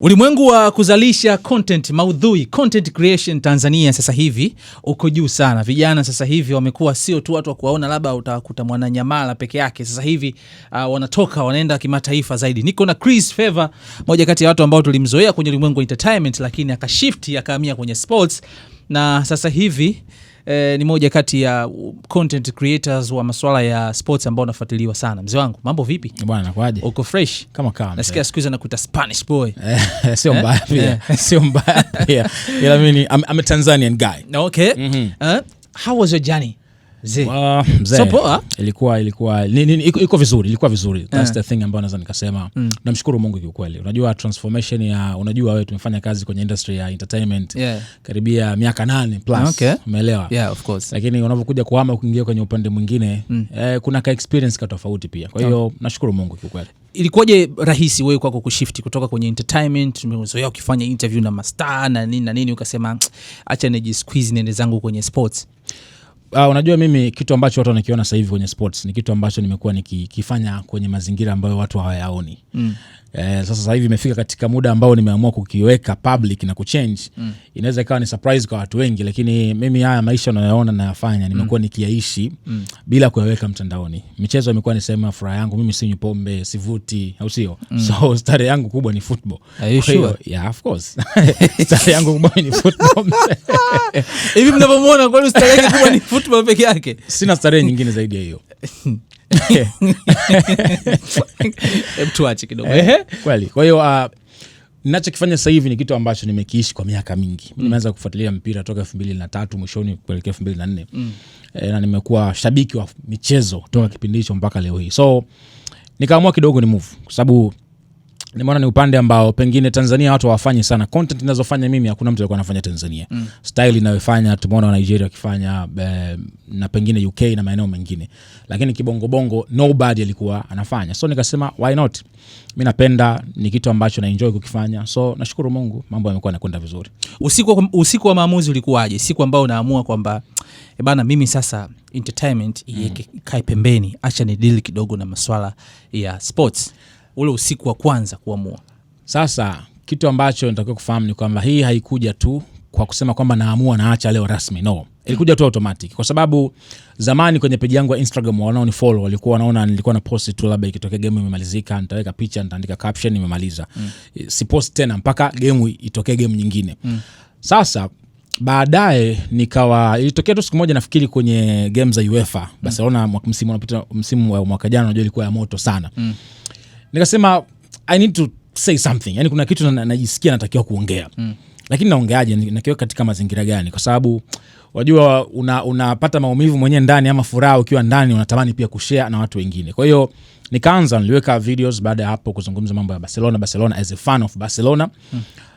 Ulimwengu wa kuzalisha content, maudhui, content creation Tanzania sasa hivi uko juu sana. Vijana sasa hivi wamekuwa sio tu watu wa kuwaona labda utakuta Mwananyamala peke yake. Sasa hivi wanatoka wanaenda kimataifa zaidi. Niko na Chris Favor, moja kati ya watu ambao tulimzoea kwenye ulimwengu wa entertainment, lakini akashift akahamia kwenye sports, na sasa hivi ni moja kati ya content creators wa masuala ya sports ambao nafuatiliwa sana. Mzee wangu, mambo vipi? Bwana, kwaje? Uko fresh? Kama. Nasikia siku hizi anakuita Spanish boy. Sio mbaya pia. Sio mbaya pia. Ila mimi I'm a Tanzanian guy. Okay. How was your journey? So poa. Ilikuwa iko vizuri, ilikuwa vizuri. That's the thing ambayo naweza nikasema. Namshukuru Mungu kwa kweli. Unajua transformation unajua wewe tumefanya kazi kwenye industry ya entertainment karibia miaka 8 plus. Okay. Umeelewa? Yeah, of course. Lakini unapokuja kuhama kuingia kwenye upande mwingine, kuna ka experience ka tofauti pia. Kwa hiyo nashukuru Mungu kwa kweli. Ilikuwaje rahisi wewe kwako kushift kutoka kwenye entertainment, umezoea ukifanya interview na mastaa na nini ukasema acha nijisqueeze niende zangu kwenye sports? Unajua mimi kitu ambacho watu wanakiona sasa hivi kwenye sports ni kitu ambacho nimekuwa nikifanya kwenye mazingira ambayo watu hawayaoni. Sasa hivi imefika katika muda ambao nimeamua kukiweka public na kuchange. Inaweza ikawa ni surprise kwa watu wengi, lakini mimi haya maisha unayoona nayafanya nimekuwa nikiyaishi bila kuyaweka mtandaoni. Michezo imekuwa ni sehemu ya furaha yangu. Mimi sinywi pombe, sivuti, au sio? So stare yangu kubwa ni football. Are you sure? Yeah, of course. Stare yangu kubwa ni football. Hivi mnapomwona kwa nini stare yake kubwa ni football peke yake? Sina stare nyingine zaidi ya hiyo. Tuache kidogo. Kweli. Kwa hiyo ninachokifanya sasa hivi ni kitu ambacho nimekiishi kwa miaka mingi. Nimeanza kufuatilia mpira toka 2003 mwishoni kuelekea 2004. Na nimekuwa shabiki wa michezo toka kipindi hicho mpaka leo hii. So nikaamua kidogo ni move kwa sababu nimeona ni upande ambao pengine Tanzania watu hawafanyi sana. Content ninazofanya mimi hakuna mtu alikuwa anafanya Tanzania. Style ninayofanya tumeona Nigeria wakifanya, na pengine UK na maeneo mengine. Lakini kibongo nobody alikuwa anafanya. So nikasema why not? Mimi napenda, ni kitu ambacho na enjoy kukifanya. So nashukuru Mungu mambo yamekuwa yanakwenda vizuri. Usiku wa maamuzi ulikuwaje? Siku ambao unaamua kwamba bana mimi sasa entertainment ikae pembeni, acha ni deal kidogo na masuala ya sports. Ule usiku wa kwanza kuamua. Sasa kitu ambacho natakiwa kufahamu ni kwamba hii haikuja tu kwa kusema kwamba naamua naacha leo rasmi. No. Ilikuja tu automatic. Kwa sababu zamani kwenye page yangu ya Instagram wanaonifollow walikuwa wanaona nilikuwa na post tu labda ikitokea game imemalizika, nitaweka picha, nitaandika caption nimemaliza. Si post tena mpaka game itokee game nyingine. Sasa baadaye ilitokea tu siku moja nafikiri kwenye game za UEFA. Barcelona msimu wa mwaka jana unajua ilikuwa ya moto sana. Nikasema I need to say something. Yani kuna kitu najisikia natakiwa kuongea. Lakini naongeaje, nakiweka katika mazingira gani? Kwa sababu wajua unapata maumivu mwenyewe ndani ama furaha ukiwa ndani, unatamani pia kushare na watu wengine. Kwa hiyo niliweka videos baada ya hapo kuzungumza mambo ya Barcelona as a fan of Barcelona.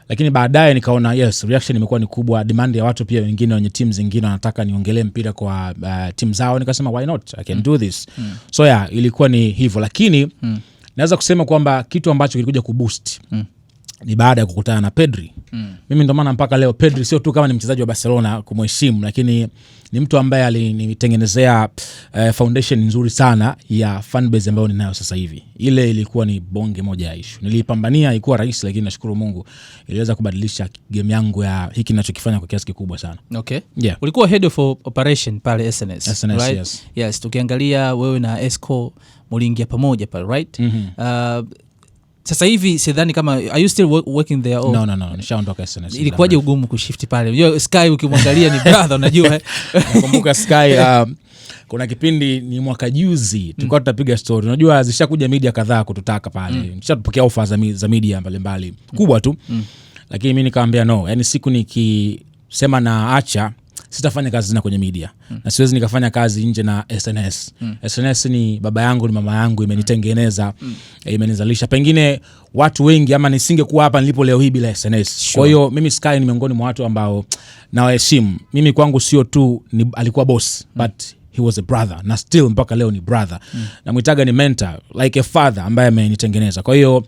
Lakini baadaye nikaona yes, reaction imekuwa ni kubwa, demand ya watu pia wengine wenye teams zingine wanataka niongelee mpira kwa team zao. Nikasema why not? I can do this. So yeah, ilikuwa ni hivyo, lakini naweza kusema kwamba kitu ambacho kilikuja kuboost ni baada ya kukutana na Pedri. Mimi ndo maana mpaka leo Pedri sio tu kama ni mchezaji wa Barcelona kumheshimu, lakini ni mtu ambaye alinitengenezea foundation nzuri sana ya fanbase ambayo ninayo sasa hivi. Ile ilikuwa ni bonge moja ya issue. Nilipambania, haikuwa rahisi, lakini nashukuru Mungu iliweza kubadilisha game yangu ya hiki ninachokifanya kwa kiasi kikubwa sana. Okay. Yeah. Ulikuwa head of operation pale SNS right? Yes. Yes, tukiangalia wewe na Esco muliingia pamoja pale, right? Sasa hivi sidhani kama are you still working there? No, nishaondoka SNS. Ilikuwaje ugumu kushift pale? Unajua Sky ukimwangalia ni brother, unajua. Nakumbuka Sky kuna kipindi ni mwaka juzi tulikuwa tutapiga story. Unajua zishakuja media kadhaa kututaka pale. Nishatupokea offers za media mbalimbali kubwa tu. Lakini mimi nikamwambia no, yani siku nikisema na acha sitafanya kazi tena kwenye media. Na siwezi nikafanya kazi nje na SNS. SNS ni baba yangu, ni mama yangu, imenitengeneza, imenizalisha. Pengine watu wengi ama nisingekuwa hapa nilipo leo hii bila SNS. Sure. Kwa hiyo mimi Sky ni miongoni mwa watu ambao nawaheshimu. Mimi kwangu sio tu alikuwa boss, but he was a brother, na still mpaka leo ni brother. Namuitaga ni mentor, like a father ambaye amenitengeneza. Kwa hiyo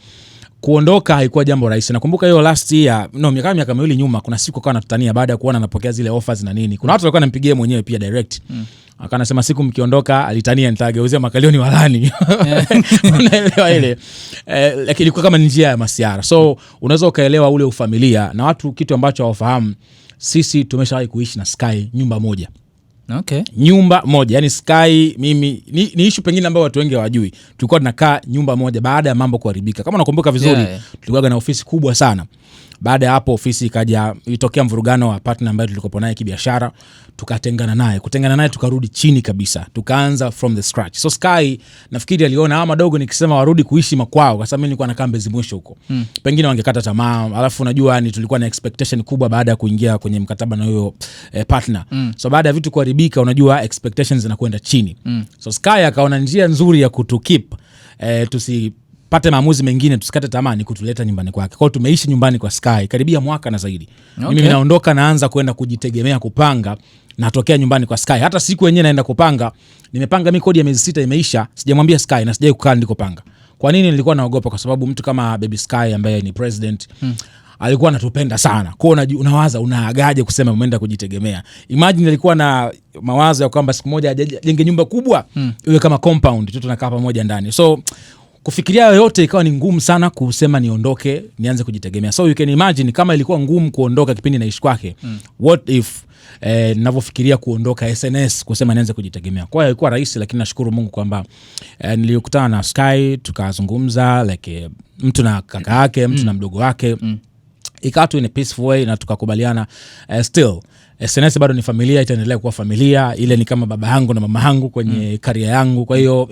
kuondoka haikuwa jambo rahisi. Nakumbuka hiyo last year, miaka miwili nyuma, kuna siku akawa anatutania baada ya kuona anapokea zile offers na nini. Kuna watu walikuwa wanampigia mwenyewe pia direct. Akanasema siku mkiondoka, alitania nitageuzia makalioni walani. Unaelewa ile. Lakini ilikuwa kama njia ya masiara. So unaweza ukaelewa ule ufamilia na watu, kitu ambacho hawafahamu, sisi tumeshawahi kuishi na Sky nyumba moja. Okay. Nyumba moja, yani Sky mimi ni issue pengine ambayo watu wengi hawajui. Tulikuwa tunakaa nyumba moja baada ya mambo kuharibika. Kama unakumbuka vizuri, tulikuwa na ofisi kubwa sana. Baada ya hapo ofisi ilitokea mvurugano wa partner ambaye tulikopo naye kibiashara, tukatengana naye. Kutengana naye tukarudi chini kabisa. Tukaanza from the scratch. So Sky nafikiri aliona ama dogo nikisema warudi kuishi makwao, kwa sababu mimi nilikuwa nakaa Mbezi Mwisho huko. Pengine wangekata tamaa. Alafu unajua ni tulikuwa na expectation kubwa baada ya kuingia kwenye mkataba na huyo partner. So baada ya vitu kuharibika, unajua expectations zinakwenda chini. So Sky akaona njia nzuri ya kutukip tusipate maamuzi mengine, tusikate tamaa, ni kutuleta nyumbani kwake. Kwa hiyo tumeishi nyumbani kwa Sky karibia mwaka na zaidi. Okay. Mimi naondoka naanza kwenda kujitegemea kupanga, natokea nyumbani kwa Sky. Hata siku yenyewe naenda kupanga, nimepanga mimi kodi ya miezi 6 imeisha, sijamwambia Sky na sijai kukaa ndiko panga. Kwa nini? Nilikuwa naogopa kwa sababu mtu kama Baby Sky ambaye ni president alikuwa anatupenda sana. Kwa hiyo unawaza unaagaje kusema umeenda kujitegemea. Imagine alikuwa na mawazo ya kwamba siku moja ajenge nyumba kubwa iwe kama compound, tu tunakaa pamoja ndani. So kufikiria yote ikawa ni ngumu sana kusema niondoke nianze kujitegemea. So you can imagine kama ilikuwa ngumu kuondoka kipindi naishi kwake. What if ninavyofikiria kuondoka SNS kusema nianze kujitegemea. Kwa hiyo ilikuwa rahisi, lakini nashukuru Mungu kwamba nilikutana na Sky, tukazungumza like mtu na kaka yake, mtu na mdogo wake. Ikawa tu in a peaceful way na tukakubaliana still SNS bado ni familia, itaendelea kuwa familia. Ile ni kama baba yangu na mama yangu kwenye career yangu. Kwa hiyo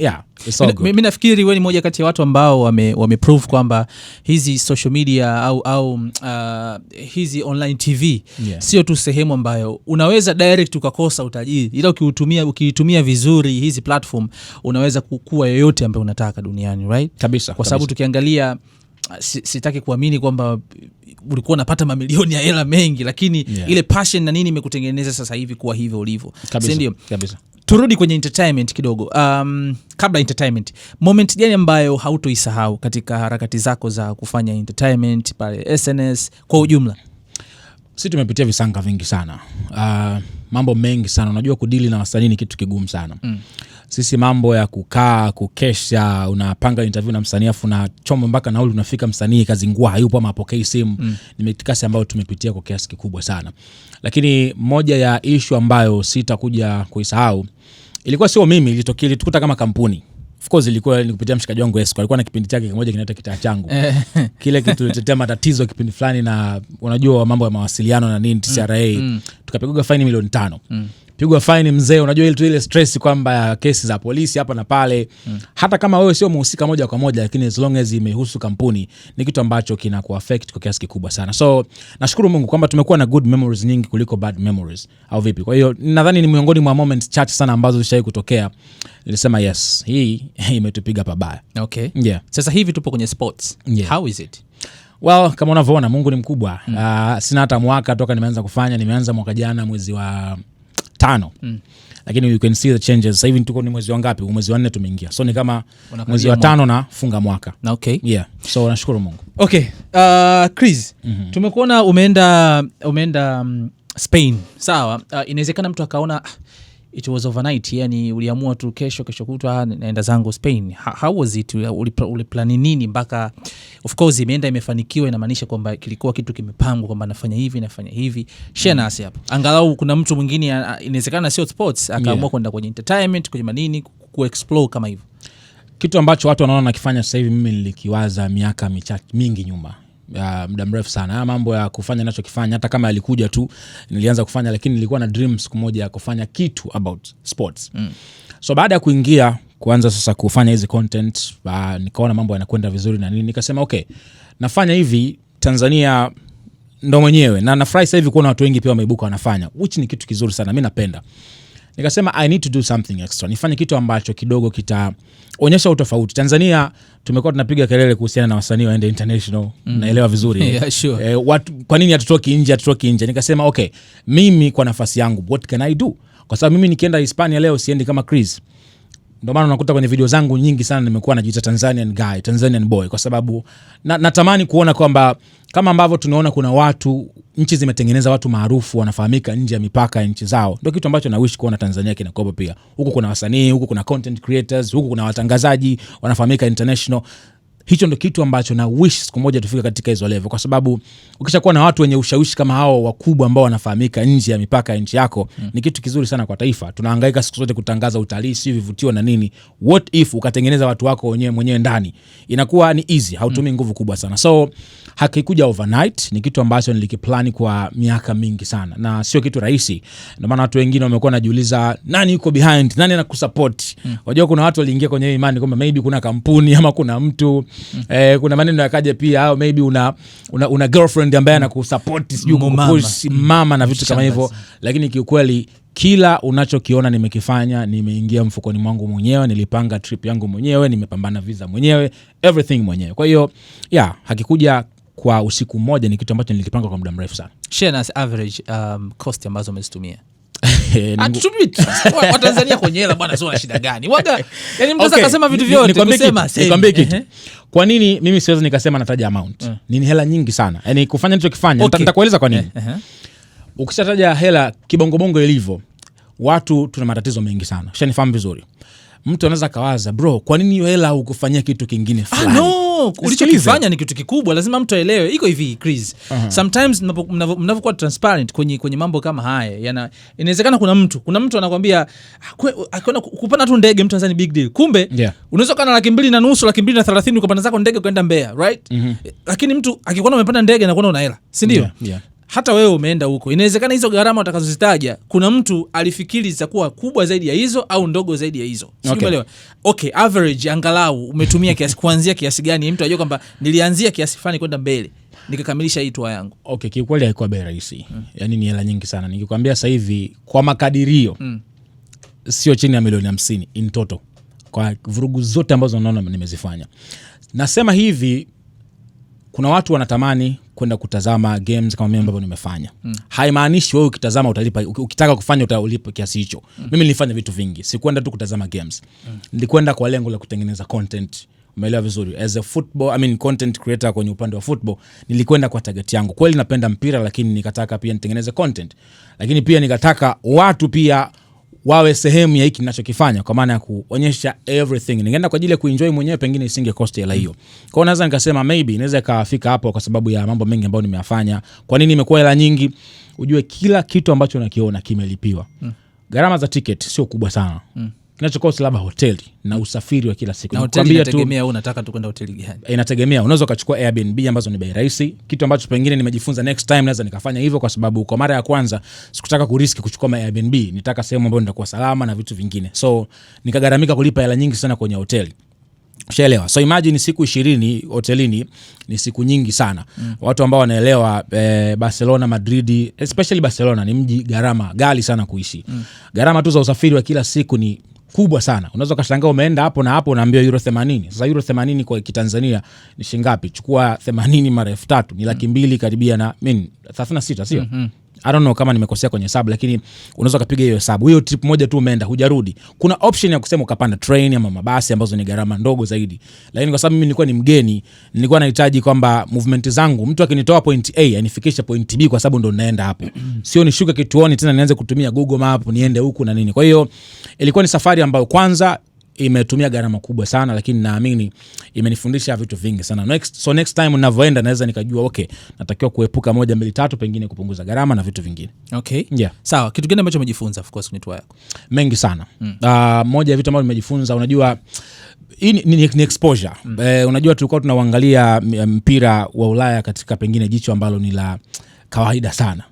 it's all good. Mimi nafikiri wewe ni moja kati ya watu ambao wameprove kwamba hizi social media au hizi online TV sio tu sehemu ambayo unaweza direct ukakosa utajiri, ila ukiitumia vizuri hizi platform unaweza kukua yoyote ambayo unataka duniani, right? Kabisa. Kwa sababu tukiangalia, sitaki kuamini kwamba ulikuwa unapata mamilioni ya hela mengi, lakini ile passion na nini imekutengeneza sasa hivi kuwa hivyo ulivyo. Kabisa. Kabisa. Turudi kwenye entertainment kidogo. Kabla entertainment, moment gani ambayo hautoisahau katika harakati zako za kufanya entertainment pale SNS kwa ujumla? Sisi tumepitia visanga vingi sana. Mambo mengi sana. Unajua kudili na wasanii ni kitu kigumu sana. Sisi mambo ya kukaa, kukesha, unapanga interview na msanii afu na chombo mpaka nauli unafika msanii kazingua hayupo ama hapokei simu. Ni mitikasi ambayo tumepitia kwa kiasi kikubwa sana. Lakini moja ya issue ambayo sitakuja kuisahau, ilikuwa sio mimi, ilitukuta kama kampuni. Of course ilikuwa nikupitia mshikaji wangu Esco, alikuwa na kipindi chake kimoja kinaitwa Kitaa Changu. Kile kitu kilitetea matatizo kipindi fulani, na unajua mambo ya mawasiliano na nini TCRA. Tukapigwa faini milioni 5. Pigwa faini mzee, unajua ile stress kwamba kesi za polisi hapa na pale. Hata kama wewe sio mhusika moja kwa moja, lakini as long as imehusu kampuni, ni kitu ambacho kinaku affect kwa kiasi kikubwa sana. So nashukuru Mungu kwamba tumekuwa na good memories nyingi kuliko bad memories, au vipi? Kwa hiyo nadhani ni miongoni mwa moments chache sana ambazo zishawahi kutokea nilisema yes, hii imetupiga pabaya. Okay. Sasa hivi tupo kwenye sports. How is it? Well, kama unavyoona Mungu ni mkubwa. Sina hata mwaka toka nimeanza mwaka jana mwezi wa 5. Lakini you can see the changes. Sasa hivi tuko ni mwezi wa ngapi? Mwezi wa 4 tumeingia. So ni kama mwezi wa 5 na funga mwaka. Okay. So nashukuru Mungu. Okay. Chris, tumekuona umeenda Spain. Sawa. Inawezekana mtu akaona it was overnight, yani uliamua tu kesho kutwa naenda zangu Spain. How was it? Uliplani nini mpaka of course imeenda imefanikiwa? Inamaanisha kwamba kilikuwa kitu kimepangwa kwamba nafanya hivi. Share nasi hapa. Angalau kuna mtu mwingine inawezekana sio sports akaamua kwenda kwenye entertainment, kwenye manini, kuexplore kama hivyo. Kitu ambacho watu wanaona nakifanya sasa hivi mimi nilikiwaza miaka mingi nyuma. Muda mrefu sana. Mambo ya kufanya ninachokifanya hata kama yalikuja tu nilianza kufanya, lakini nilikuwa na dreams siku moja ya kufanya kitu about sports. So baada ya kuanza sasa kufanya hizi content, nikaona mambo yanakwenda vizuri na nini, nikasema okay, nafanya hivi Tanzania ndo mwenyewe na nafurahi sasa hivi kuona watu wengi pia wameibuka wanafanya, which ni kitu kizuri sana, mimi napenda. Nikasema I need to do something extra. Nifanye kitu ambacho kidogo kitaonyesha utofauti. Tanzania tumekuwa tunapiga kelele kuhusiana na wasanii waende international. Naelewa vizuri. Sure. Kwa nini hatutoki nje? Nikasema okay, mimi kwa nafasi yangu what can I do? Kwa sababu mimi nikienda Hispania leo siendi kama Chris. Ndio maana unakuta kwenye video zangu nyingi sana nimekuwa najiita Tanzanian guy, Tanzanian boy, kwa sababu natamani kuona kwamba kama ambavyo tunaona kuna watu, nchi zimetengeneza watu maarufu wanafahamika nje ya mipaka ya nchi zao, ndio kitu ambacho na wish kuona Tanzania kinakopo pia. Huko kuna wasanii, huko kuna content creators, huko kuna watangazaji wanafahamika international. Hicho ndio kitu ambacho na wish siku moja tufike katika hizo level, kwa sababu ukishakuwa na watu wenye ushawishi kama hao wakubwa ambao wanafahamika nje ya mipaka ya nchi yako, ni kitu kizuri sana kwa taifa. Tunahangaika siku zote kutangaza utalii, si vivutio na nini. What if ukatengeneza watu wako wenyewe mwenyewe ndani? Inakuwa ni easy, hautumii nguvu kubwa sana. So hakikuja overnight, ni kitu ambacho nilikiplani kwa miaka mingi sana, na sio kitu rahisi. Ndio maana watu wengine wamekuwa wanajiuliza nani yuko behind, nani anakusupport. Unajua kuna watu waliingia kwenye imani kwamba maybe kuna kampuni ama kuna mtu kuna maneno yakaje pia, au maybe una girlfriend ambaye anakusupport, sijui kukupush mama na vitu kama hivyo. Lakini kiukweli kila unachokiona nimekifanya, nimeingia mfukoni mwangu mwenyewe, nilipanga trip yangu mwenyewe, nimepambana visa mwenyewe, everything mwenyewe. Kwa hiyo hakikuja kwa usiku mmoja, ni kitu ambacho nilikipanga kwa muda mrefu sana. Share as average cost ambazo umezitumia. Wa Tanzania kwenye hela bwana, sio shida gani? Waga, yani mtu akasema vitu vyote kusema nikwambie kitu. Kwa nini mimi siwezi nikasema nataja amount? Ni hela nyingi sana. Yaani kufanya nilichokifanya, nitakueleza kwa nini. Ukishataja hela kibongobongo ilivyo, watu tuna matatizo mengi sana. Ushanifahamu vizuri. Mtu anaweza kawaza, bro, kwa nini hiyo hela ukufanyia kitu kingine fulani? No, ulichokifanya ni kitu kikubwa, lazima mtu aelewe. Iko hivi, Chris. Sometimes mnapokuwa transparent kwenye mambo kama haya, inawezekana kuna mtu anakuambia kupanda tu ndege mtu anazani big deal. Kumbe unaweza kana 2,200, 2,230 ukapanda zako ndege kwenda Mbeya, right? Lakini mtu akikuona umepanda ndege na kuona una hela, si ndio? Hata wewe umeenda huko, inawezekana hizo gharama utakazozitaja kuna mtu alifikiri zitakuwa kubwa zaidi ya hizo au ndogo zaidi ya hizo. Sielewa. Okay, average angalau umetumia kiasi, kuanzia kiasi gani mtu ajue kwamba nilianzia kiasi fulani kwenda mbele nikakamilisha hii tour yangu. Okay, kiukweli haikuwa bei rahisi. Yaani ni hela nyingi sana. Nikikwambia sasa hivi kwa makadirio sio chini ya milioni 50 in total kwa vurugu zote ambazo naona nimezifanya. Nasema hivi, kuna watu wanatamani kwenda kutazama games kama mimi ambavyo nimefanya. Haimaanishi wewe ukitazama utalipa, ukitaka kufanya utalipa kiasi hicho. Mimi nilifanya vitu vingi. Sikwenda tu kutazama games. Nilikwenda kwa lengo la kutengeneza content. Umeelewa vizuri? As a content creator kwenye upande wa football, nilikwenda kwa target yangu. Kweli napenda mpira, lakini nikataka pia nitengeneze content. Lakini pia nikataka watu pia wawe sehemu ya hiki ninachokifanya, kwa maana ya kuonyesha everything. Ningeenda kwa ajili ya kuenjoy mwenyewe, pengine isinge cost hela hiyo. Kwa hiyo naweza nikasema maybe inaweza kafika hapo kwa sababu ya mambo mengi ambayo nimeyafanya. Kwa nini imekuwa hela nyingi? Ujue kila kitu ambacho unakiona kimelipiwa. Gharama za ticket sio kubwa sana. Kinachokost labda hoteli na usafiri wa kila siku. Na hoteli inategemea unataka tu kwenda hoteli gani. Inategemea, unaweza ukachukua Airbnb ambazo ni bei rahisi, kitu ambacho pengine nimejifunza next time naweza nikafanya hivyo, kwa sababu kwa mara ya kwanza sikutaka kuriski kuchukua Airbnb, nitaka sehemu ambayo nitakuwa salama na vitu vingine. So nikagaramika kulipa hela nyingi sana kwenye hoteli. Ushaelewa? So imagine siku 20 hotelini ni siku nyingi sana. Watu ambao wanaelewa Barcelona, Madrid, especially Barcelona ni mji gharama ghali sana kuishi. Gharama tu za usafiri wa kila siku ni kubwa sana. Unaweza kashangaa umeenda hapo na hapo unaambiwa euro 80. Sasa euro 80 kwa kitanzania ni shilingi ngapi? Chukua 80 mara 3,000 ni 200,000 karibia na 36, sio? I don't know kama nimekosea kwenye hesabu, lakini unaweza kupiga hiyo hesabu. Hiyo trip moja tu umeenda, hujarudi. Kuna option ya kusema ukapanda train ama mabasi ambazo ni gharama ndogo zaidi. Lakini kwa sababu mimi nilikuwa ni mgeni, nilikuwa nahitaji kwamba movement zangu mtu akinitoa point A anifikishe point B, kwa sababu ndo naenda hapo. Sio nishuke kituoni tena nianze kutumia Google Map niende huku na nini. Kwa hiyo ilikuwa ni safari ambayo kwanza imetumia gharama kubwa sana, lakini naamini imenifundisha vitu vingi sana. Next time ninavyoenda naweza nikajua okay, natakiwa kuepuka 1, 2, 3, pengine kupunguza gharama na vitu vingine. Okay. Sawa, kitu gani ambacho umejifunza of course kwenye tour yako? Mengi sana. Moja ya vitu ambavyo nimejifunza, unajua hii ni exposure. Unajua tulikuwa tunaangalia mpira wa Ulaya katika pengine jicho ambalo ni la kawaida sana.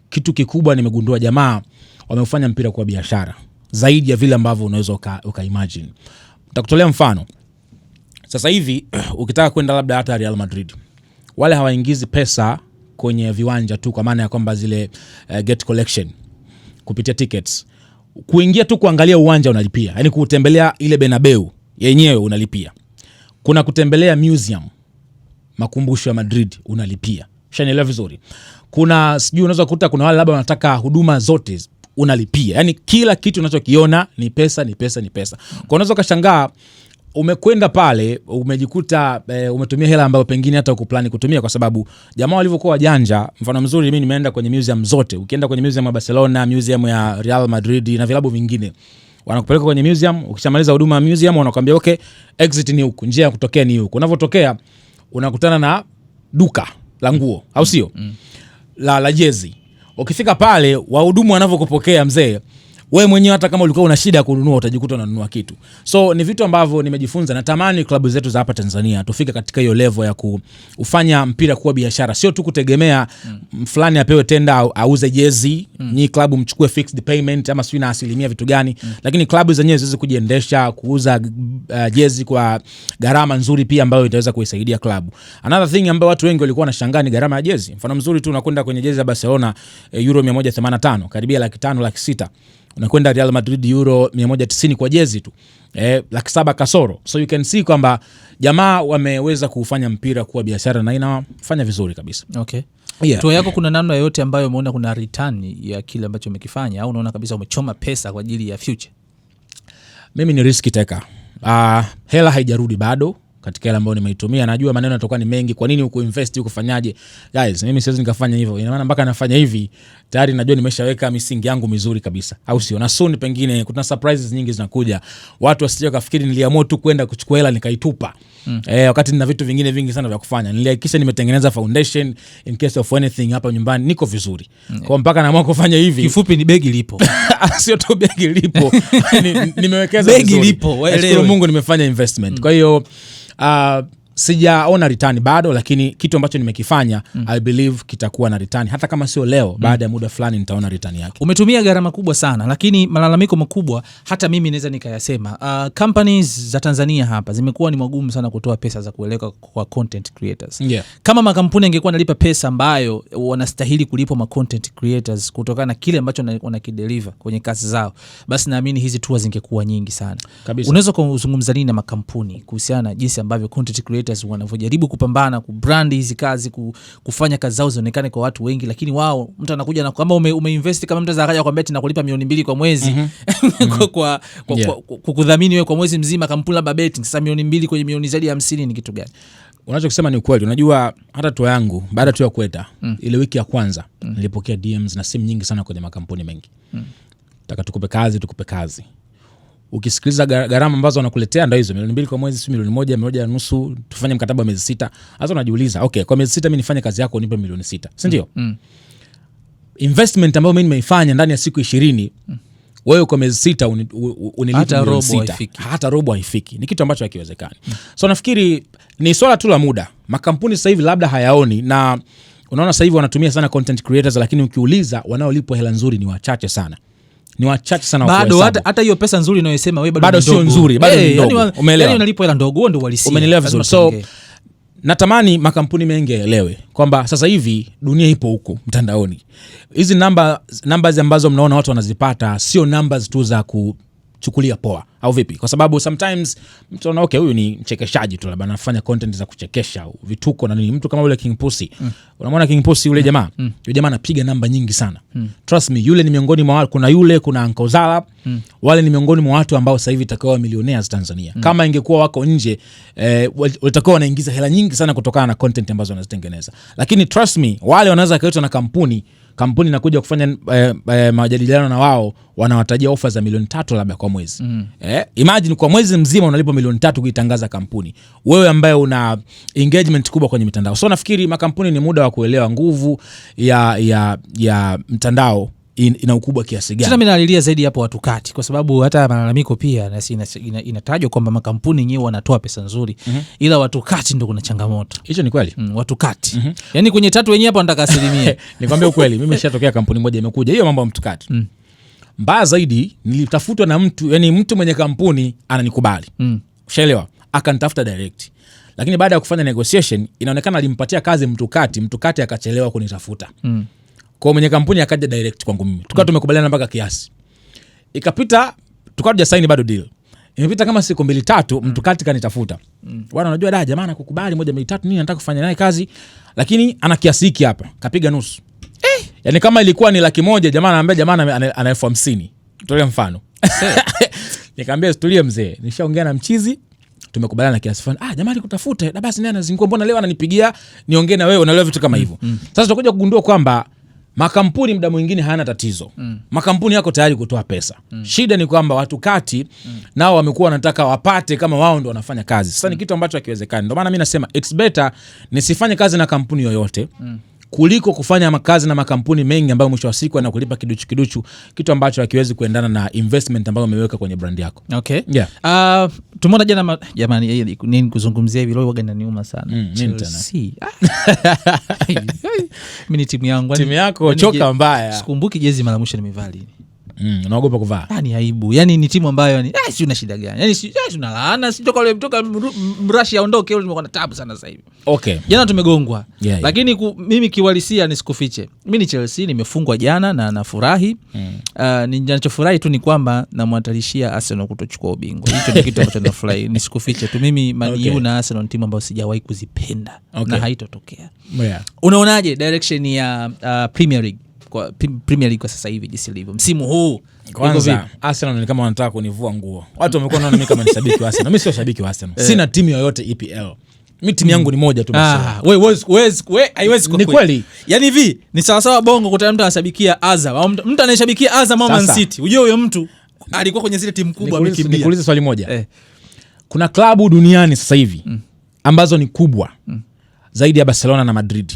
Kitu kikubwa nimegundua, jamaa wamefanya mpira kwa biashara zaidi ya vile ambavyo unaweza ukaimagine. Nitakutolea mfano. Sasa hivi ukitaka kwenda labda hata Real Madrid, wale hawaingizi pesa kwenye viwanja tu, kwa maana ya kwamba zile get collection kupitia tickets. Kuingia tu kuangalia uwanja unalipia. Yaani kutembelea ile Bernabeu yenyewe unalipia. Kuna kutembelea museum, makumbusho ya Madrid, unalipia. Ushanielewa vizuri? Kuna sijui unaweza kukuta kuna wale labda wanataka huduma zote unalipia. Yani kila kitu unachokiona ni pesa, ni pesa, ni pesa. Kwa unaweza ukashangaa umekwenda pale umejikuta umetumia hela ambayo pengine hata ukuplani kutumia, kwa sababu jamaa walivyokuwa wajanja. Mfano mzuri, mimi nimeenda kwenye museum zote. Ukienda kwenye museum ya Barcelona, museum ya Real Madrid na vilabu vingine, wanakupeleka kwenye museum. Ukishamaliza huduma ya museum wanakuambia okay, exit ni huku, njia ya kutokea ni huku. Unavyotokea unakutana na duka la nguo, au sio? la jezi. Ukifika pale wahudumu wanavyokupokea mzee, wewe mwenyewe hata kama ulikuwa una shida ya kununua utajikuta unanunua kitu. So ni vitu ambavyo nimejifunza. Natamani klabu zetu za hapa Tanzania tufike katika hiyo level ya kufanya mpira kuwa biashara, sio tu kutegemea fulani apewe tenda auze jezi, ni klabu mchukue fixed payment ama sio na asilimia vitu gani, lakini klabu zenyewe ziweze kujiendesha, kuuza jezi kwa gharama nzuri pia ambayo itaweza kuisaidia klabu. Another thing ambayo watu wengi walikuwa wanashangaa ni gharama ya jezi. Mfano mzuri tu, unakwenda kwenye jezi ya Barcelona euro 185, karibia 500,000 600. Unakwenda Real Madrid euro 190 kwa jezi tu, 700,000 kasoro. So you can see kwamba jamaa wameweza kufanya mpira kuwa biashara na inafanya vizuri kabisa. Okay. Yeah. Tuwa yako kuna namna yote ambayo umeona kuna return ya kile ambacho umekifanya, au unaona kabisa umechoma pesa kwa ajili ya future? Mimi ni risk taker. Hela haijarudi bado katika hela ambayo nimeitumia. Najua maneno yanatoka ni mengi, kwa nini uko invest uko fanyaje? Guys, mimi siwezi nikafanya hivyo. Ina maana mpaka nafanya hivi tayari najua nimeshaweka misingi yangu mizuri kabisa, au sio? Na soon pengine kuna surprises nyingi zinakuja. Watu wasije kafikiri niliamua tu kwenda kuchukua hela nikaitupa. Wakati nina vitu vingine vingi sana vya kufanya. Nilihakikisha nimetengeneza foundation in case of anything hapa nyumbani niko vizuri. Kwa mpaka naamua kufanya hivi. Kifupi ni begi lipo. Sio tu begi lipo. Nimewekeza begi vizuri. Lipo. Nashukuru Mungu nimefanya investment. Kwa hiyo sijaona return bado, lakini kitu ambacho nimekifanya I believe kitakuwa na return, hata kama sio leo, baada ya muda fulani nitaona return yake. Umetumia gharama kubwa sana, lakini malalamiko makubwa hata mimi naweza nikayasema. Companies za Tanzania hapa zimekuwa ni magumu sana kutoa pesa za kueleka kwa content creators. Yeah. Kama makampuni yangekuwa nalipa pesa ambayo wanastahili kulipwa ma content creators kutokana na kile ambacho wanakideliver kwenye kazi zao, basi naamini hizi tours zingekuwa nyingi sana. Unaweza kuzungumza nini na makampuni kuhusiana na jinsi ambavyo content creators wanavyojaribu kupambana kubrand hizi kazi, kufanya kazi zao zionekane kwa watu wengi, lakini wao mtu anakuja na kama umeinvest, kama mtu akaja kwambia ati nakulipa milioni 2 kwa mwezi kwa kukudhamini wewe kwa mwezi mzima kampuni la betting, sasa milioni 2 kwenye milioni zaidi ya 50 ni kitu gani? Unachokisema ni ukweli. Unajua hata toa yangu baada tu ya kwenda ile wiki ya kwanza nilipokea DMs na simu nyingi sana kwenye makampuni mengi. Taka tukupe kazi. Ukisikiliza gharama ambazo wanakuletea ndio hizo, milioni 2 kwa mwezi, si milioni 1, milioni 1.5, tufanye mkataba wa miezi 6. Hasa unajiuliza, okay, kwa miezi 6 mimi nifanye kazi yako unipe milioni 6, si ndio? Investment ambayo mimi nimeifanya ndani ya siku 20, wewe kwa miezi 6 unilipa milioni 6. Hata robo haifiki. Ni kitu ambacho hakiwezekani. So nafikiri ni swala tu la muda. Makampuni sasa hivi labda hayaoni, na unaona sasa hivi wanatumia sana content creators, lakini ukiuliza wanaolipwa hela nzuri ni wachache sana. Ni wachache sana bado. Hata hiyo pesa nzuri unayosema wewe bado sio nzuri, bado ni ndogo. Umeelewa? Yani unalipwa hela ndogo ndio walisia. Umeelewa vizuri. So natamani makampuni mengi yaelewe kwamba sasa hivi dunia ipo huko mtandaoni. Hizi numbers ambazo mnaona watu wanazipata sio numbers tu za kuchukulia poa, au vipi? Kwa sababu sometimes mtu anaona okay, huyu ni mchekeshaji tu, labda anafanya content za kuchekesha, vituko na nini. Mtu kama yule King Pussy, unamwona King Pussy yule jamaa, yule jamaa anapiga namba nyingi sana. Trust me, yule ni miongoni mwa watu, kuna Uncle Zala, wale ni miongoni mwa watu ambao sasa hivi takawa millionaires Tanzania. Kama ingekuwa wako nje, walitakuwa wanaingiza hela nyingi sana kutokana na content ambazo wanazitengeneza. Lakini trust me, wale wanaweza kaitwa na kampuni inakuja kufanya majadiliano na wao, wanawatajia ofa za milioni 3 labda kwa mwezi. Imagine kwa mwezi mzima unalipa milioni 3 kuitangaza kampuni, wewe ambaye una engagement kubwa kwenye mitandao. So nafikiri makampuni ni muda wa kuelewa nguvu ya mtandao ina ukubwa kiasi gani. Sasa mimi nalilia zaidi hapo watu kati, kwa sababu hata malalamiko pia inatajwa kwamba makampuni yenyewe wanatoa pesa nzuri, ila watu kati ndio kuna changamoto. Hicho ni kweli. Watu kati. Yaani kwenye tatu wenyewe hapa wanataka asilimia. Nikwambia ukweli, mimi nishatokea kampuni moja imekuja hiyo mambo ya mtu kati. Mbaya zaidi nilitafutwa na mtu, yani mtu mwenye kampuni ananikubali. Ushaelewa? Akanitafuta direct. Lakini baada ya kufanya negotiation inaonekana alimpatia kazi mtu kati akachelewa kunitafuta. Kwa mwenye kampuni akaja direct kwangu mimi. Tukawa tumekubaliana mpaka kiasi. Ikapita, tukawa tujasaini bado deal. Imepita kama siku 2-3, mtu kati kanitafuta. Bwana unajua jamaa anakukubali 1-2-3 nini, nataka kufanya naye kazi, lakini ana kiasi hiki hapa. Kapiga nusu. Yani kama ilikuwa ni 100,000 jamaa anaambia jamaa ana 50,000. Tutolee mfano. Nikamwambia tulie mzee, nishaongea na mchizi, tumekubaliana na kiasi fulani. Jamaa alikutafuta, na basi naye anazingua, mbona leo ananipigia niongee na wewe, unaelewa vitu kama hivyo. Sasa tutakuja kugundua kwamba makampuni muda mwingine hayana tatizo. Makampuni yako tayari kutoa pesa. Shida ni kwamba watu kati nao wamekuwa wanataka wapate kama wao ndio wanafanya kazi. Sasa ni kitu ambacho hakiwezekani. Ndio maana mimi nasema it's better nisifanye kazi na kampuni yoyote kuliko kufanya kazi na makampuni mengi ambayo mwisho wa siku yanakulipa kiduchu, kitu ambacho hakiwezi kuendana na investment ambayo umeweka kwenye brand yako. Okay. Yeah. Tumeona jana jamani, nini kuzungumzia hivi leo gani niuma sana. Chelsea. Mimi ni timu yangu. Timu yako choka mbaya. Sikumbuki jezi mara mwisho nimevaa lini. Unaogopa kuvaa. Ni aibu. Yani ni timu ambayo ni si una shida gani? Yani si una laana, si toka Mrashi aondoke, leo nimekuwa na tabu sana sasa hivi. Okay. Jana tumegongwa. Yeah. Lakini mimi kiwalisia nisikufiche. Mimi ni Chelsea, nimefungwa jana na nafurahi. Ninachofurahi tu ni kwamba namwatalishia Arsenal kutochukua ubingwa. Hicho ni kitu ambacho nafurahi. Nisikufiche tu mimi Man U na Arsenal ni timu ambayo sijawahi kuzipenda na haitotokea. Yeah. Unaonaje direction ya Premier League? Kwa Premier League kwa sasa hivi jinsi ilivyo msimu huu? Kwanza Arsenal ni kama wanataka kunivua nguo. Watu wamekuwa wanaona mimi kama ni shabiki wa Arsenal. Mimi sio shabiki wa Arsenal. Sina timu yoyote EPL. Mimi timu yangu ni moja tu basi. Wewe haiwezi ni kweli. Yaani hivi ni sawa sawa Bongo kutana mtu anashabikia Azam au mtu anayeshabikia Azam au Man City. Unajua huyo mtu alikuwa kwenye zile timu kubwa amekimbia. Nikuulize swali moja. Kuna klabu duniani sasa hivi ambazo ni kubwa zaidi ya Barcelona na Madrid.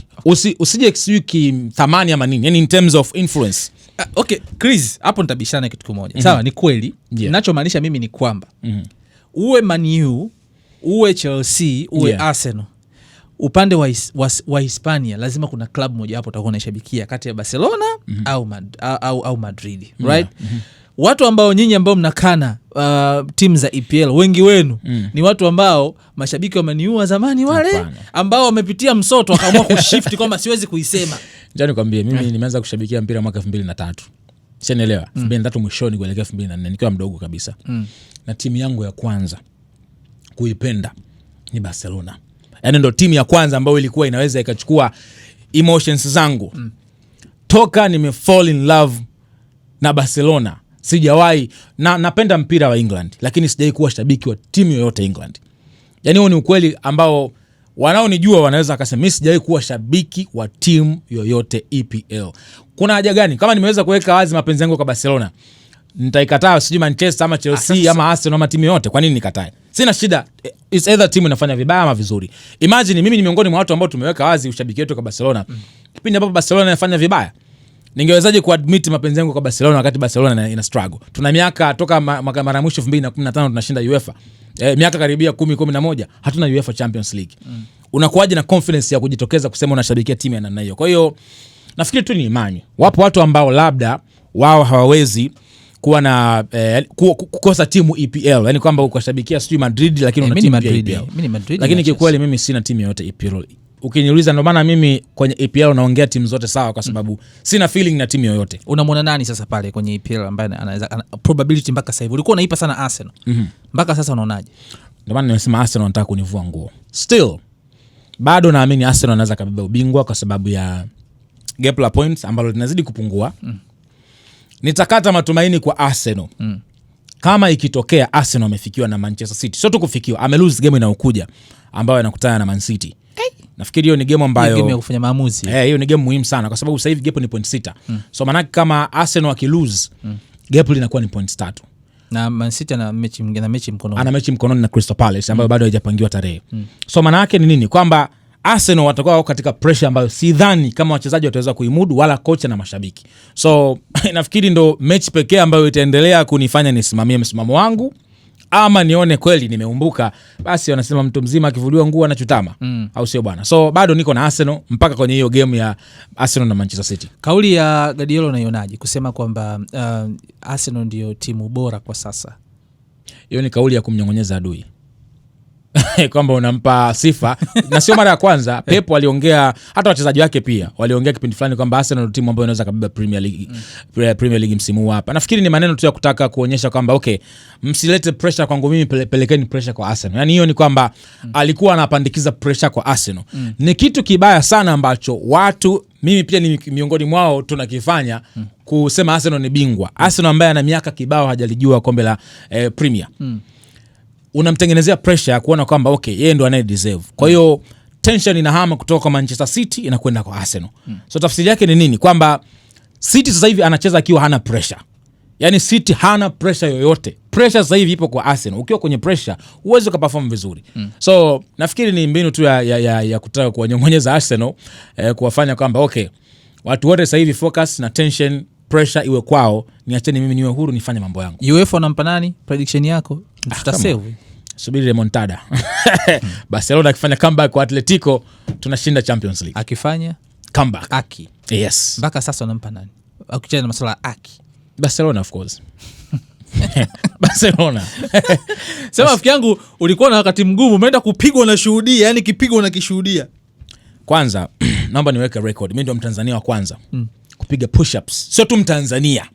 Usije kisiki thamani ama nini, yani in terms of influence. Okay, Chris, hapo nitabishana kitu kimoja. Sawa, ni kweli. Ninachomaanisha mimi ni kwamba uwe Man U, uwe Chelsea, uwe Arsenal, upande wa Hispania lazima kuna club moja hapo utakuwa unashabikia kati ya Barcelona au Madrid, right? Watu ambao nyinyi ambao mnakana timu za EPL wengi wenu ni watu ambao mashabiki wa Man U wa zamani wale ambao wamepitia msoto wakaamua kushift kwamba siwezi kuisema. Njoo nikwambie mimi nimeanza kushabikia mpira mwaka 2003. Sielewa. 2003 mwishoni kuelekea 2004 nikiwa mdogo kabisa. Na timu yangu ya kwanza kuipenda ni Barcelona. Yaani ndo timu ya kwanza ambayo ilikuwa inaweza ikachukua emotions zangu. Toka nimefall in love na Barcelona. Sijawahi napenda mpira wa England lakini sijawahi kuwa shabiki wa timu yoyote England. Yaani huo ni ukweli ambao wanaonijua wanaweza akasema mimi sijawahi kuwa shabiki wa timu yoyote EPL. Kuna haja gani? Kama nimeweza kuweka wazi mapenzi yangu kwa Barcelona, nitaikataa sijui Manchester ama Chelsea ama Arsenal ama timu yoyote? Kwa nini nikatae? Sina shida. It's either timu inafanya vibaya ama vizuri. Imagine mimi ni miongoni mwa watu ambao tumeweka wazi ushabiki wetu kwa Barcelona. Kipindi ambapo Barcelona inafanya vibaya, ningewezaje kuadmit mapenzi yangu kwa Barcelona wakati Barcelona ina struggle? Tuna miaka toka mara mwisho 2015 tunashinda UEFA. Miaka karibia 10-11 hatuna UEFA Champions League. Unakuaje na confidence ya kujitokeza kusema unashabikia timu ya namna hiyo? Kwa hiyo nafikiri tu ni imani. Wapo watu ambao labda wao hawawezi kuwa na kukosa timu EPL. Yaani kwamba ukashabikia sijui Madrid lakini una timu EPL. Lakini kikweli mimi sina timu yoyote EPL. Ukiniuliza ndo maana mimi kwenye EPL naongea timu zote sawa kwa sababu sina feeling na timu yoyote. Unamwona nani sasa pale kwenye EPL ambaye anaweza probability mpaka sasa hivi? Ulikuwa unaipa sana Arsenal. Mpaka sasa unaonaje? Ndio maana nimesema Arsenal wanataka kunivua nguo. Still bado naamini Arsenal anaweza kabeba ubingwa kwa sababu ya gap la points ambalo linazidi kupungua. Nitakata matumaini kwa Arsenal. Kama ikitokea Arsenal amefikiwa na Manchester City. Sio tu kufikiwa, ame lose game inayokuja ambayo anakutana na Man City. Nafikiri hiyo ni game ambayo game ya kufanya maamuzi. Hiyo ni game muhimu sana kwa sababu sasa hivi gap ni point 6. So maana kama Arsenal akilose gap linakuwa ni point 3. Na Man City ana mechi mkononi. Ana mechi mkononi na Crystal Palace ambayo bado haijapangiwa tarehe. So maana yake ni nini? Kwamba Arsenal watakuwa katika pressure ambayo sidhani kama wachezaji wataweza kuimudu wala kocha na mashabiki. So nafikiri ndo mechi pekee ambayo itaendelea kunifanya nisimamie msimamo wangu ama nione kweli nimeumbuka. Basi wanasema mtu mzima akivuliwa nguo anachutama, au sio bwana? So bado niko na Arsenal mpaka kwenye hiyo game ya Arsenal na Manchester City. Kauli ya Guardiola unaionaje kusema kwamba Arsenal ndio timu bora kwa sasa? Hiyo ni kauli ya kumnyongonyeza adui. Kwamba unampa sifa na sio mara ya kwanza. Pep aliongea, hata wachezaji wake pia waliongea kipindi fulani kwamba Arsenal ndio timu ambayo inaweza kubeba Premier League msimu huu hapa. Nafikiri ni maneno tu ya kutaka kuonyesha kwamba okay, msilete pressure kwangu mimi, pelekeni pressure kwa Arsenal. Yani hiyo ni kwamba alikuwa anapandikiza pressure kwa Arsenal. Ni kitu kibaya sana ambacho watu mimi pia ni miongoni mwao tunakifanya kusema Arsenal ni bingwa. Arsenal ambaye ana miaka kibao hajalijua kombe la Premier. Unamtengenezea pressure ya kuona kwamba okay, yeye ndo anaye deserve. Kwa hiyo tension inahama kutoka kwa Manchester City inakwenda kwa Arsenal. So tafsiri yake ni nini? Kwamba City sasa hivi anacheza akiwa hana pressure. Yani City hana pressure yoyote. Pressure sasa hivi ipo kwa Arsenal. Ukiwa kwenye pressure uweze kuperform vizuri. So nafikiri ni mbinu tu ya kutaka kuwanyongonyeza Arsenal, kuwafanya kwamba okay, watu wote sasa hivi focus na tension, pressure iwe kwao, niacheni mimi niwe huru nifanye mambo yangu. UEFA unampa nani? Prediction yako? Tutasave. Subiri remontada. Barcelona akifanya comeback kwa Atletico tunashinda Champions League. Akifanya comeback. Aki. Yes. Mpaka sasa unampa nani? Akicheza na masuala Aki. Barcelona of course. Barcelona. Sema rafiki yangu, ulikuwa na wakati mgumu, umeenda kupigwa na shuhudia, yani kipigo na kishuhudia. Kwanza naomba niweke record, mimi ndo Mtanzania wa kwanza kupiga push ups. Sio tu Mtanzania.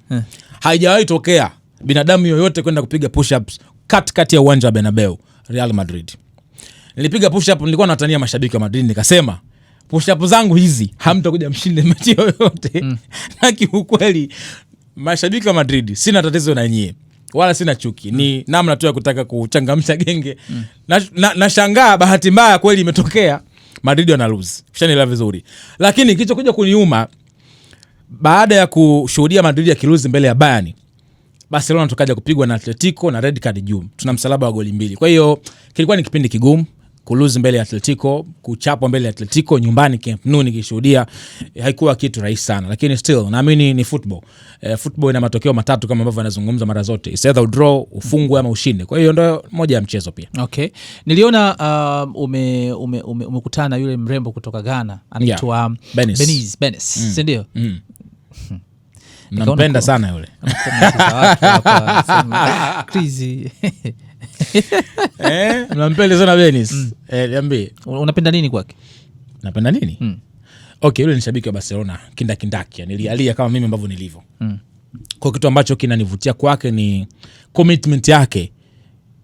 Haijawahi tokea binadamu yoyote kwenda kupiga push ups kati ya uwanja wa Bernabeu, Real Madrid. Nilipiga push up, nilikuwa natania mashabiki wa Madrid, nikasema push up zangu hizi hamtakuja mshinde mechi yoyote. Na kiukweli mashabiki wa Madrid sina tatizo na nyie, wala sina chuki, ni namna tu ya kutaka kuchangamsha genge. Na shangaa bahati mbaya kweli imetokea Madrid wana lose. Fishanielewa vizuri. Lakini kilichokuja kuniuma baada ya kushuhudia Madrid akilose mbele ya Bayern, Barcelona tukaja kupigwa na Atletico na red card juu. Tuna msalaba wa goli 2. Kwa hiyo kilikuwa ni kipindi kigumu kulose mbele ya Atletico, kuchapwa mbele ya Atletico nyumbani Camp Nou nikishuhudia, haikuwa kitu rahisi sana, lakini still naamini ni football. Football ina matokeo matatu kama ambavyo anazungumza mara zote. It's either draw, ufungwe ama ushinde. Kwa hiyo ndio moja ya mchezo pia. Okay. Niliona umekutana na yule mrembo kutoka Ghana anaitwa Benis. Si ndio? Nampenda sana yule. Crazy. Nampenda sana Benis. Niambie. Unapenda nini kwake? Napenda nini? Okay, yule ni shabiki wa Barcelona kindaki. Nilialia kama mimi ambavyo nilivyo. Kwa kitu ambacho kinanivutia kwake ni commitment yake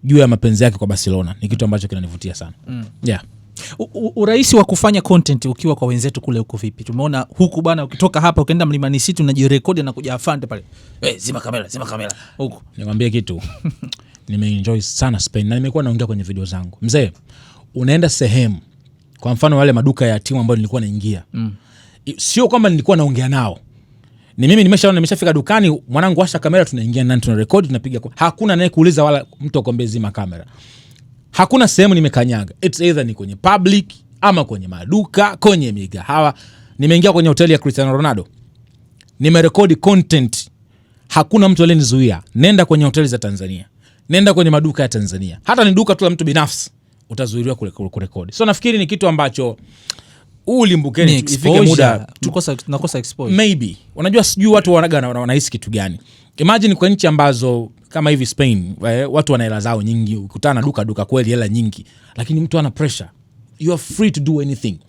juu ya mapenzi yake kwa Barcelona. Ni kitu ambacho kinanivutia sana. Yeah. Urahisi wa kufanya content ukiwa kwa wenzetu kule uko vipi? Tumeona huku bana, ukitoka hapa ukaenda Mlimani City unajirekodi na kuja afande pale. Zima kamera huko. Nikwambie kitu. Nimeenjoy sana Spain na nimekuwa naongea kwenye video zangu. Mzee, unaenda sehemu, kwa mfano wale maduka ya timu ambayo nilikuwa naingia. Sio kwamba nilikuwa naongea nao. Ni mimi nimeshafika dukani, mwanangu washa kamera, tunaingia ndani, tunarekodi, tunapiga. Hakuna naye kuuliza wala mtu akwambie zima kamera. Hakuna sehemu nimekanyaga. It's either ni kwenye public ama kwenye maduka, kwenye migahawa. Nimeingia kwenye hoteli ya Cristiano Ronaldo, nimerekodi content. Hakuna mtu aliyenizuia. Nenda kwenye hoteli za Tanzania, nenda kwenye maduka ya Tanzania, hata ni duka tu la mtu binafsi utazuiliwa kurekodi. So nafikiri ni kitu ambacho ulimbukeni ifike muda tunakosa exposure. Maybe unajua, sijui watu wanahisi kitu gani. Imagine kwa nchi ambazo kama hivi Spain, watu wana hela zao nyingi, ukutana duka kweli hela nyingi, lakini mtu ana pressure. You are free to do anything.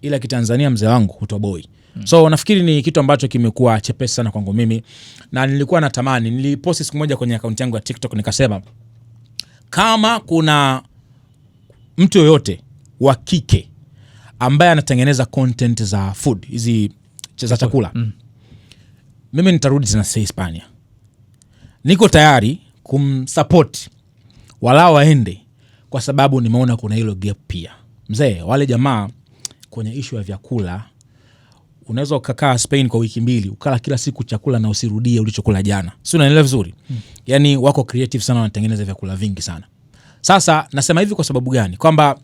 Ila kitanzania mzee wangu utoboi. So nafikiri ni kitu ambacho kimekuwa chepesi sana kwangu mimi, na nilikuwa natamani, niliposti siku moja kwenye account yangu ya TikTok nikasema kama kuna mtu yoyote wa kike ambaye anatengeneza content za food, hizi za chakula, mimi nitarudi tena Hispania. Niko tayari kumsupport wala waende, kwa sababu nimeona kuna hilo gap pia. Mzee, wale jamaa kwenye issue ya vyakula, unaweza ukakaa Spain kwa wiki 2 ukala kila siku chakula na usirudie ulichokula jana. Sio, unaelewa vizuri? Yani wako creative sana, wanatengeneza vyakula vingi sana. Sasa nasema hivi kwa sababu gani? Kwamba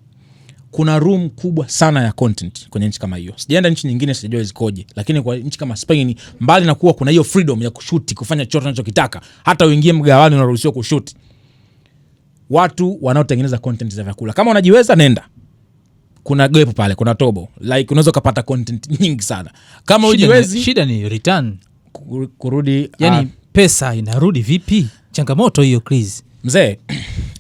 kuna room kubwa sana ya content kwenye nchi kama hiyo. Sijaenda nchi nyingine, sijajua zikoje, lakini kwa nchi kama Spain, mbali na kuwa kuna hiyo freedom ya kushoot, kufanya chochote unachokitaka, hata uingie mgawani unaruhusiwa kushoot. Watu wanaotengeneza content za vyakula, kama unajiweza nenda. Kuna gap pale, kuna tobo. Like unaweza kupata content nyingi sana. Kama ujiwezi, shida ni return, kurudi. Yani pesa inarudi vipi? Changamoto hiyo, Chris. Mzee,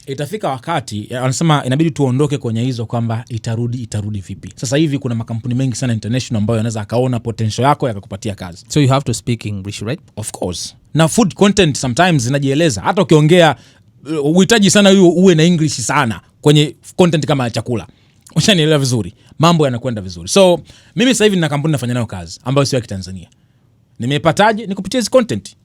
itafika wakati anasema inabidi tuondoke kwenye hizo kwamba itarudi vipi. Sasa hivi kuna makampuni mengi sana international ambayo yanaweza akaona potential yako yakakupatia kazi. So you have to speak English, right? Of course. Na food content sometimes inajieleza. Hata ukiongea uhitaji sana uwe na English sana kwenye content kama chakula. Ushanielewa vizuri, mambo yanakwenda vizuri. So mimi sasa hivi nina kampuni nafanya nayo kazi ambayo sio ya Kitanzania. Nimepataje? Ni kupitia hizo content,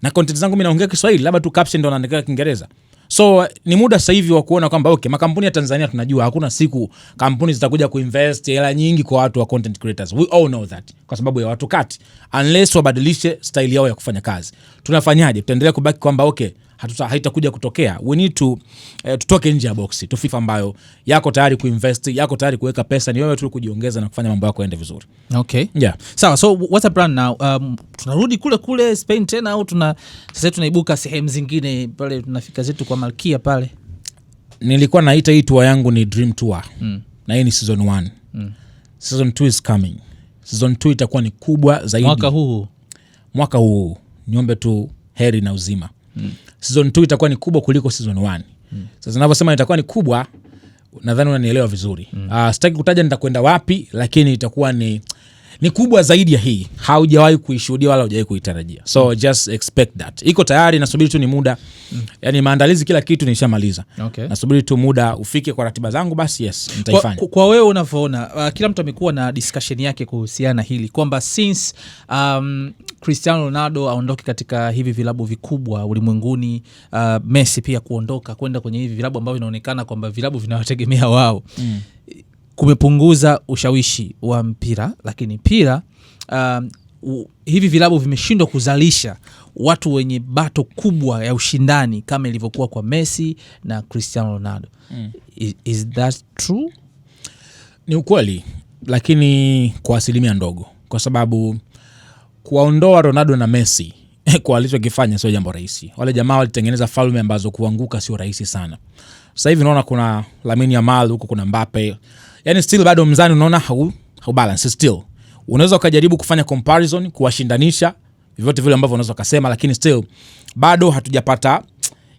na content zangu mimi naongea Kiswahili, labda tu caption ndo naandika Kiingereza. So ni muda sasa hivi wa kuona kwamba okay, makampuni ya Tanzania tunajua hakuna siku kampuni zitakuja kuinvest hela nyingi kwa watu wa content creators. We all know that. Kwa sababu ya watu kati, unless wabadilishe style yao ya kufanya kazi. Tunafanyaje? Tutaendelea kubaki kwamba okay, haitakuja kutokea. We need to tutoke nje ya box. Tufifa ambayo yako tayari kuinvest, yako tayari kuweka pesa, ni wewe tu kujiongeza na kufanya mambo yako yaende vizuri. Okay. Yeah. Sawa, so what's the plan now? Tunarudi kule Spain tena au sasa tunaibuka sehemu zingine pale, tunafika zetu kwa Malkia pale? Nilikuwa naita hii tour yangu ni Dream Tour. Na hii ni season 1. Season 2 is coming. Season 2 itakuwa ni kubwa zaidi. Mwaka huu. Niombe tu heri na uzima. Season 2 itakuwa ni kubwa kuliko season 1. Sasa ninavyosema itakuwa ni kubwa, nadhani unanielewa vizuri. Sitaki kutaja nitakwenda wapi, lakini itakuwa ni kubwa zaidi ya hii. Haujawahi kuishuhudia wala hujawahi kuitarajia. So just expect that. Iko tayari, nasubiri tu ni muda. Yani maandalizi kila kitu nishamaliza. Okay. Nasubiri tu muda ufike kwa ratiba zangu, basi yes, nitaifanya. Kwa wewe unavyoona, kila mtu amekuwa na discussion yake kuhusiana hili kwamba since Cristiano Ronaldo aondoke katika hivi vilabu vikubwa ulimwenguni, Messi pia kuondoka kwenda kwenye hivi vilabu ambavyo vinaonekana kwamba vilabu vinawategemea wao, kumepunguza ushawishi wa mpira, lakini pia hivi vilabu vimeshindwa kuzalisha watu wenye bato kubwa ya ushindani kama ilivyokuwa kwa Messi na Cristiano Ronaldo. Is that true? Ni ukweli, lakini kwa asilimia ndogo, kwa sababu kuwaondoa Ronaldo na Messi kwa alichokifanya sio jambo rahisi. Wale jamaa walitengeneza falme ambazo kuanguka sio rahisi sana. Sasa hivi unaona kuna Lamine Yamal, huko kuna Mbappe. Yani still bado mzani unaona how balance still. Unaweza ukajaribu kufanya comparison, kuwashindanisha vyote vile ambavyo unaweza kusema, lakini still bado hatujapata,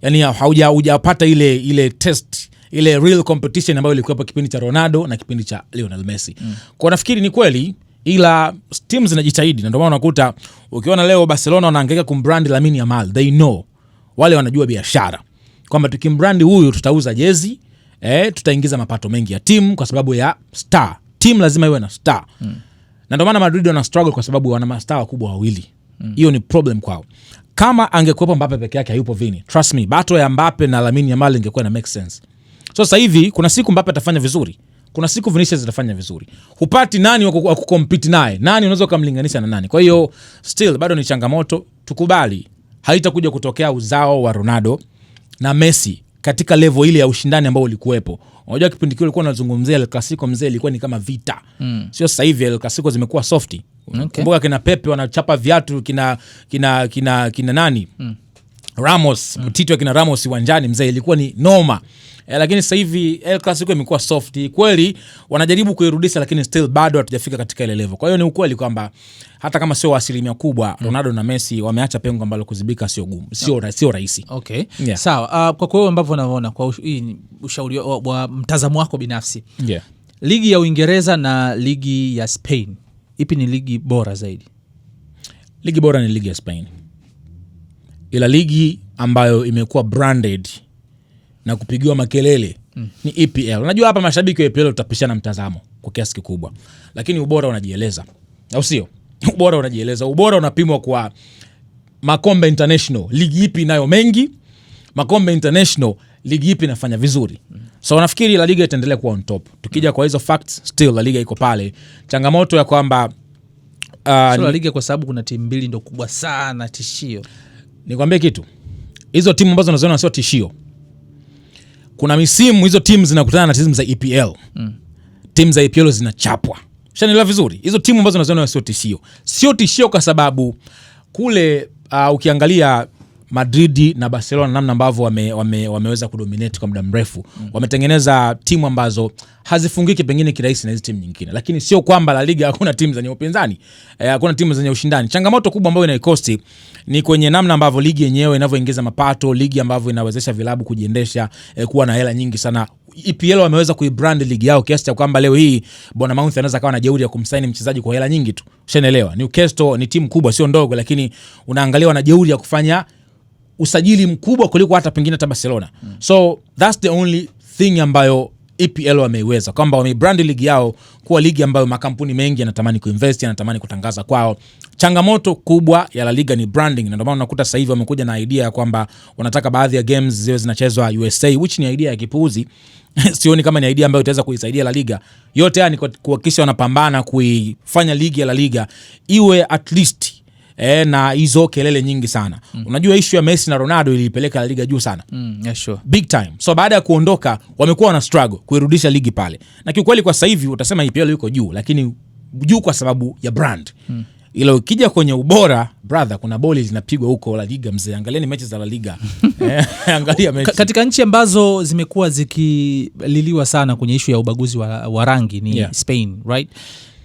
yani haujapata ile test, ile real competition ambayo ilikuwa kwa kipindi cha Ronaldo na kipindi cha Lionel Messi. Kwa nafikiri ni kweli, ila teams zinajitahidi, na ndio maana unakuta ukiona leo Barcelona wanahangaika kumbrand Lamine Yamal, they know, wale wanajua biashara kwamba tukimbrand huyu tutauza jezi, tutaingiza mapato mengi ya timu kwa sababu ya star. Team lazima iwe na star. Na ndio maana Madrid wana struggle kwa sababu wana mastaa wakubwa wawili. Hiyo ni problem kwao. Kama angekuwepo Mbappe peke yake, hayupo Vini, trust me, battle ya Mbappe na Lamine Yamal ingekuwa na make sense. So sasa hivi kuna siku Mbappe atafanya vizuri, kuna siku Vinicius atafanya vizuri. Hupati nani wa kucompete naye, nani unaweza kumlinganisha na nani? Kwa hiyo still bado ni changamoto, tukubali haitakuja kutokea uzao wa Ronaldo na Messi katika level ile ya ushindani ambao ulikuwepo. Unajua kipindi kile ulikuwa unazungumzia El Clasico mzee, ilikuwa ni kama vita. Sio sasa hivi El Clasico zimekuwa softi. Okay. Kumbuka kina Pepe wanachapa viatu, kina nani? Ramos, mtito kina Ramos uwanjani mzee, ilikuwa ni noma. Lakini sasa hivi El Clasico imekuwa softi. Kweli wanajaribu kuirudisha, lakini still bado hatujafika katika ile level. Kwa hiyo ni ukweli kwamba hata kama sio asilimia kubwa, Ronaldo na Messi wameacha pengo ambalo kuzibika sio gumu, sio rahisi. Okay. Yeah. Sawa, kwa wewe ambavyo unaona, kwa ushauri wa mtazamo wako binafsi. Yeah. Ligi ya Uingereza na ligi ya Spain, ipi ni ligi bora zaidi? Ligi bora ni ligi ya Spain. Ila ligi ambayo imekuwa branded na kupigiwa makelele ni EPL. Unajua hapa mashabiki wa EPL tutapishana mtazamo kwa kiasi kikubwa, lakini ubora unajieleza, au sio? Ubora unajieleza, ubora unapimwa kwa makombe international, ligi ipi inayo mengi, makombe international, ligi ipi inafanya vizuri. So nafikiri La Liga itaendelea kuwa on top. Tukija kwa hizo facts, still La Liga iko pale. Changamoto ya kwamba La Liga kwa sababu kuna timu mbili ndo kubwa sana tishio. Nikwambie kitu, hizo timu ambazo unaziona sio tishio, kuna misimu hizo timu zinakutana na timu za EPL. Timu za EPL zinachapwa. Ushanielewa vizuri? Hizo timu ambazo unaziona sio tishio. Sio tishio kwa sababu kule ukiangalia Madrid na Barcelona namna ambavyo wameweza kudominate kwa muda mrefu. Wametengeneza timu ambazo hazifungiki pengine kirahisi na hizo timu nyingine. Lakini sio kwamba La Liga hakuna timu zenye upinzani, hakuna timu zenye ushindani. Changamoto kubwa ambayo inaikosti ni kwenye namna ambavyo ligi yenyewe inavyoingiza mapato, ligi ambavyo inawezesha vilabu kujiendesha, kuwa na hela nyingi sana. EPL wameweza kuibrand ligi yao kiasi cha kwamba leo hii Bournemouth anaweza kawa na jeuri ya kumsaini mchezaji kwa hela nyingi tu. Ushaelewa? Newcastle ni timu kubwa, sio ndogo, lakini unaangalia wana jeuri ya kufanya usajili mkubwa kuliko hata pengine hata Barcelona. So that's the only thing ambayo EPL wameiweza, kwamba wamebrand ligi yao kuwa ligi ambayo makampuni mengi yanatamani kuinvest, yanatamani kutangaza kwao. Changamoto kubwa ya La Liga ni branding, na ndio maana unakuta sasa hivi wamekuja na idea ya kwamba wanataka baadhi ya games ziwe zinachezwa USA, which ni idea ya kipuuzi. Sioni kama ni idea ambayo itaweza kuisaidia La Liga. Yote haya ni kuhakikisha wanapambana kuifanya ligi ya La Liga iwe at least na hizo kelele nyingi sana. Unajua issue ya Messi na Ronaldo ilipeleka La Liga juu sana. Yeah, sure. Big time. So baada ya kuondoka wamekuwa wana struggle kuirudisha ligi pale. Na kiukweli kwa sasa hivi utasema EPL yuko juu, lakini juu kwa sababu ya brand. Ila ukija kwenye ubora, brother, kuna boli zinapigwa huko La Liga mzee. Angalieni mechi za La Liga. Angalia mechi. Katika nchi ambazo zimekuwa zikililiwa sana kwenye issue ya ubaguzi wa rangi ni Spain, right?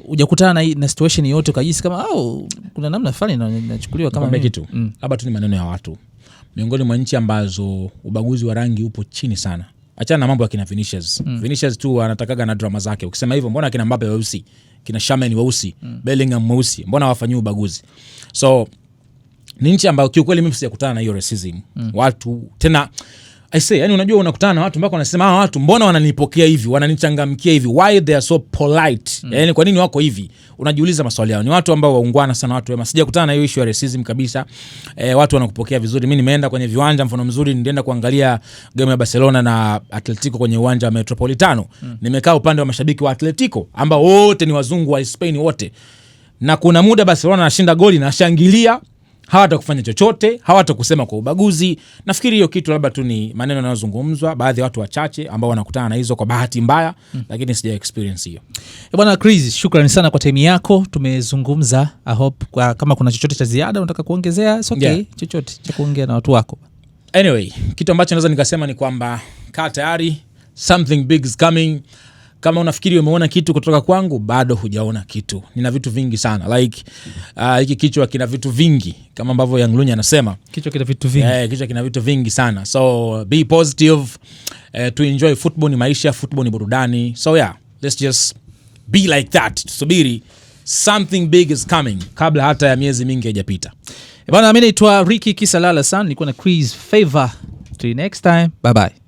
Hujakutana na situation yote ukajisi kama kuna namna fulani inachukuliwa kama kitu. Labda tu ni maneno ya watu. Miongoni mwa nchi ambazo ubaguzi wa rangi upo chini sana. Achana na mambo ya kina Vinicius. Vinicius tu anatakaga na drama zake. Ukisema hivyo, mbona kina Mbappe weusi, kina Shaman weusi, Bellingham weusi, mbona hawafanyi ubaguzi? So ni nchi ambayo kiukweli mimi sijakutana na hiyo racism. Watu tena I say, yani unajua unakutana na watu ambao wanasema watu mbona wananipokea hivi, wananichangamkia hivi, why they are so polite? Yani kwa nini wako hivi? Unajiuliza maswali yao. Ni watu ambao waungwana sana, watu wema. Sijakutana na hiyo issue ya racism kabisa. Watu wanakupokea vizuri. Mimi nimeenda kwenye viwanja, mfano mzuri nilienda kuangalia game ya Barcelona na Atletico kwenye uwanja wa Metropolitano. Nimekaa upande wa mashabiki wa Atletico ambao wote ni wazungu wa Spain wote. Na kuna muda Barcelona anashinda goli na shangilia, hawatakufanya chochote, hawatakusema kwa ubaguzi. Nafikiri hiyo kitu labda tu ni maneno yanayozungumzwa baadhi ya watu wachache ambao wanakutana na hizo kwa bahati mbaya, lakini sija experience hiyo. Bwana Chris, shukrani sana kwa time yako. Tumezungumza, I hope kama kuna chochote cha ziada unataka kuongezea, it's okay, chochote cha kuongea na watu wako. Anyway, kitu ambacho naweza nikasema ni kwamba kaa tayari, something big is coming. Kama unafikiri umeona kitu kutoka kwangu, bado hujaona kitu. Nina vitu vingi sana. Like hiki kichwa kina vitu vingi, kama ambavyo Young Lunya anasema. Kichwa kina vitu vingi. Kichwa kina vitu vingi sana. So be positive. To enjoy football ni maisha, football ni burudani. So yeah, let's just be like that. Tusubiri something big is coming kabla hata ya miezi mingi haijapita. Bwana, mimi naitwa Ricky Kisalala sana, nilikuwa na Chris Favor. Till next time. Bye bye.